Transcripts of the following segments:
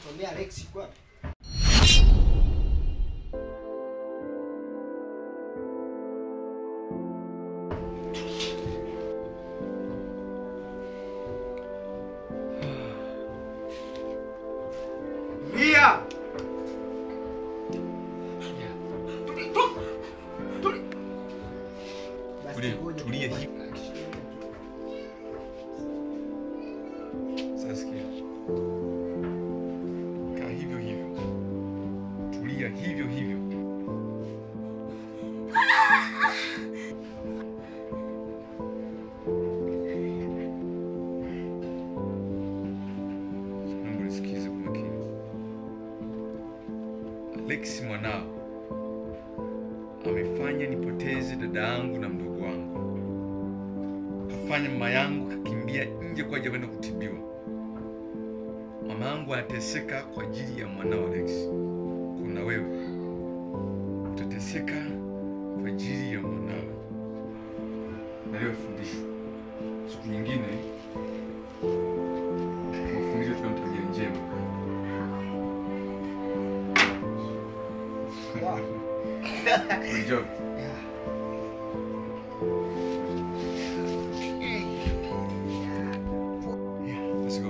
Mwambie Alex kwa. Mia. Tulia hivi. Sasa kaa hivyo hivyo. Tulia hivyo hivyo. Naomba nisikize kwa makini. Alex mwanao amefanya nipoteze dada yangu na mdogo wangu. Kafanya mama yangu kakimbia nje kwa ajili ya kutibiwa. Mama yangu anateseka kwa ajili ya mwanao Alex. Kuna wewe utateseka kwa ajili ya mwanao. Na leo fundisho. Siku nyingine mafundisho kwa tabia njema. Good job. Let's go.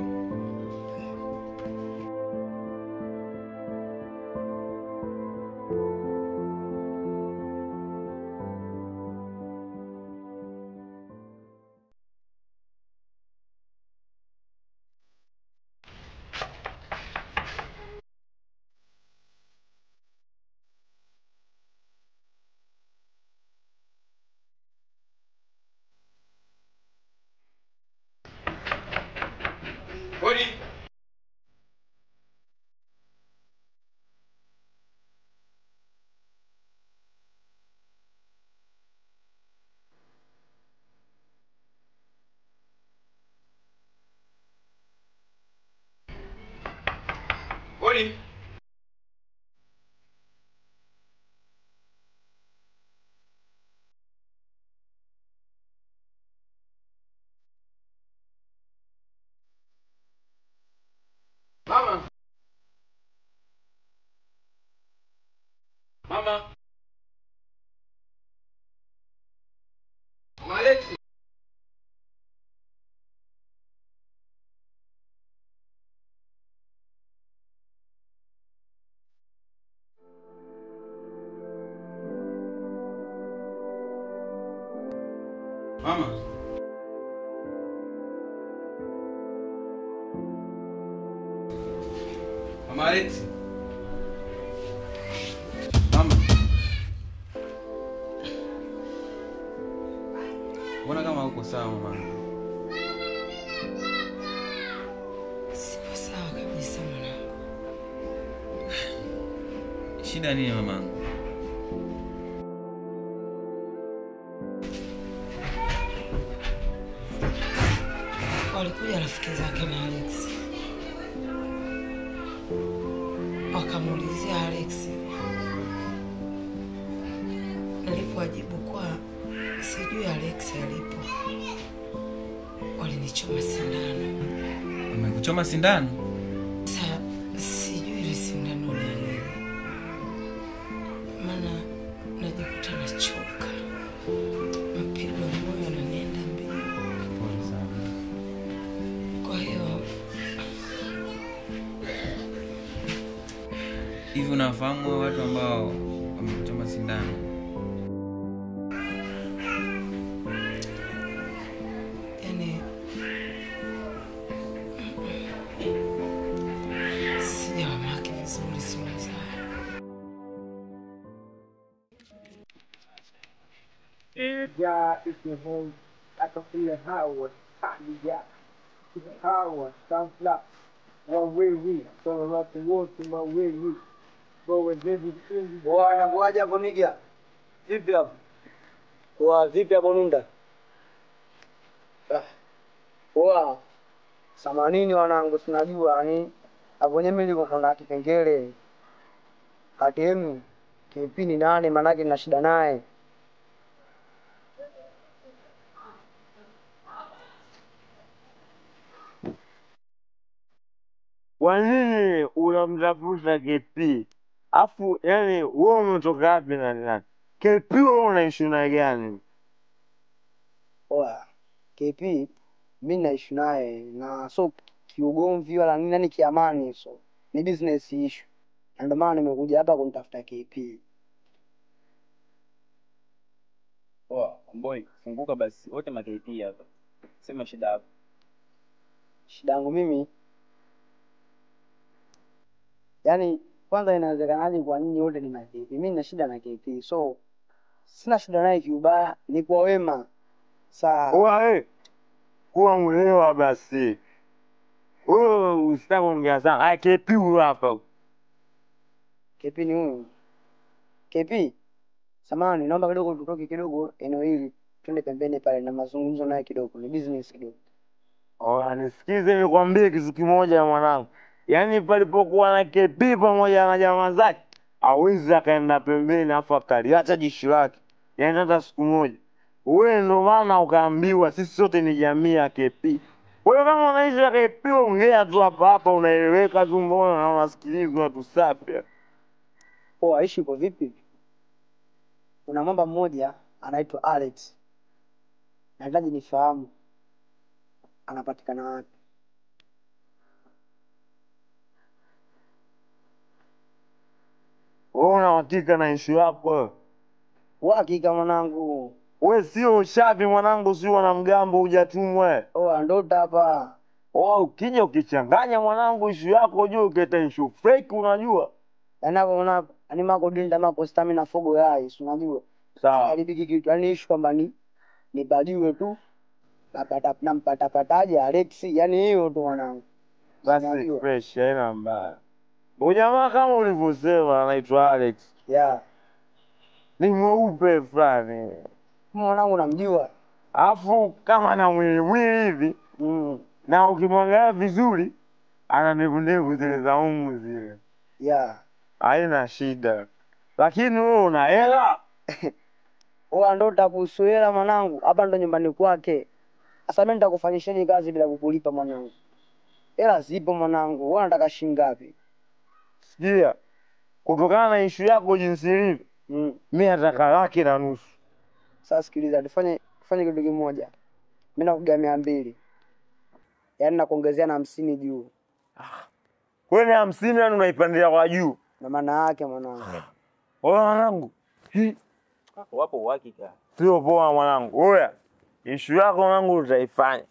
Hodi. Hodi. Mama. Mama. Alex. Mama. Mama Alex. Mama. Mbona kama uko sawa mama? Sipo sawa kabisa mwanangu. Shida nini mamangu? Walikuja rafiki zake na Alex. Wakamuulizia Alex. Nilipowajibu kwa sijui Alex alipo, walinichoma sindano. Umekuchoma sindano? Sasa sijui ile sindano ni nini. Maana najikuta nachoka. Mapigo ya moyo yananienda mbio. Pole sana. Kwa hiyo hivi unafahamu watu ambao wamekuchoma sindano? yani sijawamaki vizuri sura zao. Ja, ik home. Ik kan via Howard. Ja. Howard, Sunflower. One way we. So I have to walk to my way we. Go with this is. Bwana ngoja hapo nigia. Vipi hapo? Kwa vipi hapo Nunda? Poa. Samanini wanangu tunajua yani hapo nyemi liko kuna kipengele. Kati yenu kipini nane manake na shida naye. Kwa nini unamtafuta KP? Afu yani wewe umetoka wapi na nani? KP wewe unaishi na gani? Oa, KP mimi naishi naye na so kiugomvi wala nini, yani kiamani, so ni business issue. Na ndio maana nimekuja hapa kumtafuta KP. Poa, boy, funguka basi. Wote ma-KP hapa. Sema shida yako. Shida yangu mimi, yani kwanza inawezekanaje kwa nini wote ni ma-KP? Mimi nina shida na KP. So sina shida naye kiubaya, ni kwa wema. Oa kuwa mwelewa basi. Wewe usitaka kuongea sana. Ai KP huyu hapa. KP ni huyu. KP, samahani, naomba kidogo tutoke kidogo eneo hili. Twende pembeni pale na mazungumzo naye kidogo. Ni business kidogo. Oa nisikize nikwambie kitu kimoja mwanangu. Yaani palipokuwa na KP pamoja na jamaa zake, hawezi akaenda pembeni afu akaliacha jishi lake. Yaani hata siku moja. Wewe ndo maana ukaambiwa sisi sote ni jamii ya KP. Wewe kama unaishi na KP ongea tu hapa unaeleweka tu, mbona na unasikilizwa tu safi. Poa, ishi ipo vipi? Kuna mwamba mmoja anaitwa Alex. Nahitaji nifahamu anapatikana wapi. Wewe una uhakika na issue yako? Hakika mwanangu. Wewe sio shavi mwanangu, sio na mgambo hujatumwa. Ndo hapa. Ukija ukichanganya mwanangu issue yako juu uketa issue fake unajua. Yaani mako dinda mako stamina fogo yai, si unajua. Sawa. Alibiki kitu yani issue kwamba ni badiwe tu. Nampataje Alex, yani hiyo tu mwanangu. Basi fresh haina mbaya. Ujamaa kama ulivyosema anaitwa Alex. Yeah. Ni mweupe fulani. Mwanangu namjua. Afu kama na mwili hivi. Na ukimwangalia vizuri ana ndevu zile za umu zile. Yeah. Haina shida. Lakini wewe una hela? Ndo takuhusu hela mwanangu. Hapa ndo nyumbani kwake. Sasa mimi nitakufanyisheni kazi bila kukulipa mwanangu. Hela zipo mwanangu. Wewe unataka shilingi ngapi? Sikia. Kutokana na issue yako jinsi ilivyo. Mimi nataka 1,500,000. Sasa sikiliza, tufanye kitu kimoja. Mimi nakugawa 200. Yaani nakuongezea na 50 juu. Kwani 50 yani unaipandia kwa juu? Na maana yake mwanangu. Mwanangu. Wapo uhakika. Sio poa mwanangu. Oya. Issue yako mwanangu utaifanya.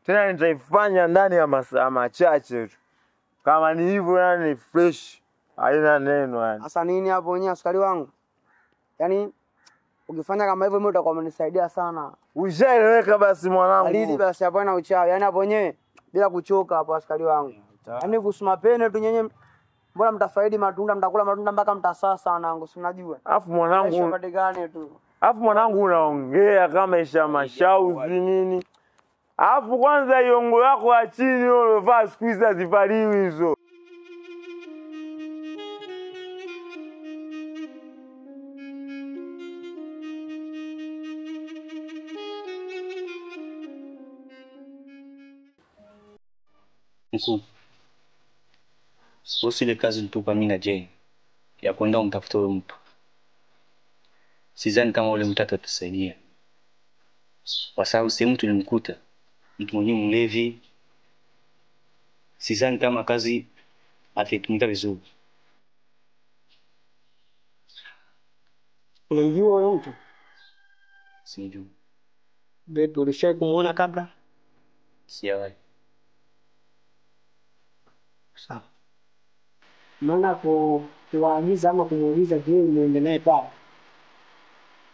Tena nitaifanya ndani ya masaa machache tu. Kama ni hivyo yani fresh. Haina neno yani. Sasa nini hapo wenyewe askari wangu? Yaani ukifanya kama hivyo mimi utakuwa umenisaidia sana. Ushaeleweka basi mwanangu. Alidi basi hapo na uchawi. Yaani hapo wenyewe bila kuchoka hapo askari wangu. Yaani kusema pene tu nyenye, mbona mtafaidi matunda, mtakula matunda mpaka mtasasa wanangu, si unajua. Alafu mwanangu patikane tu. Alafu mwanangu unaongea kama isha mashauzi nini. Alafu kwanza hiyo nguo yako ya chini ulovaa siku hizi hazivaliwi hizo. Mkuu. Kuhusu ile kazi nitupa mimi na Jay ya kwenda umtafuta yule mtu. Sidhani kama ule mtata atusaidia. Kwa sababu sehemu tulimkuta mtu mwenyewe mlevi. Sidhani kama kazi ataitumika vizuri. Unamjua huyo mtu? Sijui. Beto ulishawahi kumuona kabla? Sijawahi. Sawa. Maana kuwaagiza ama kumuuliza je, niende naye pale.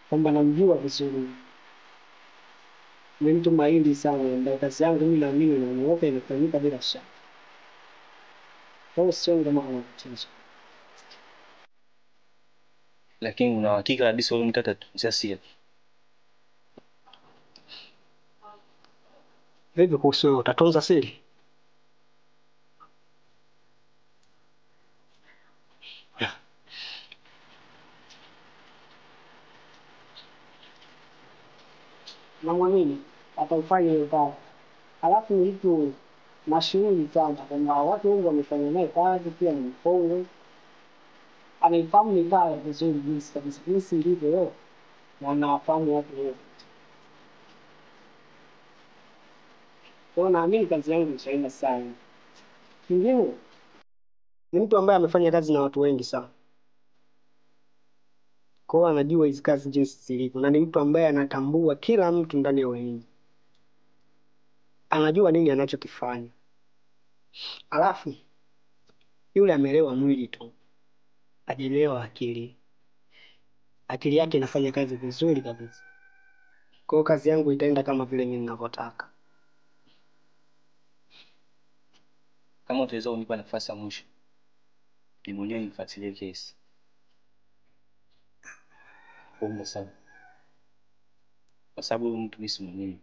Kwamba namjua vizuri. Ni mtu mahiri sana, ndio kazi yangu mimi naamini na wote inafanyika bila shaka. Kwa sio ndo maana mchezo. Lakini una hakika kabisa yule mtata tusiasia. Vipi kuhusu utatunza siri? Namwamini atafanya hiyo kazi. Alafu mtu mashuhuri sana. Kuna watu wengi wamefanya naye kazi, pia ni mpole. Anaifahamu mitaa vizuri jinsi kabisa. Jinsi ilivyo leo. Na anawafahamu watu wote. Kwa hiyo naamini kazi yangu itaenda sana. Kingine ni mtu ambaye amefanya kazi na watu wengi sana. Kwa hiyo anajua hizi kazi jinsi zilivyo, na ni mtu ambaye anatambua kila mtu ndani ya wengi. Anajua nini anachokifanya. Alafu yule ameelewa mwili tu. Hajaelewa akili. Akili yake inafanya kazi vizuri kabisa. Kwa hiyo kazi yangu itaenda kama vile mimi ninavyotaka. Kama utaweza unipa nafasi ya mwisho, ni mwenyewe nifuatilie kesi. Omba sana. Kwa sababu mtu mimi si mwenyewe.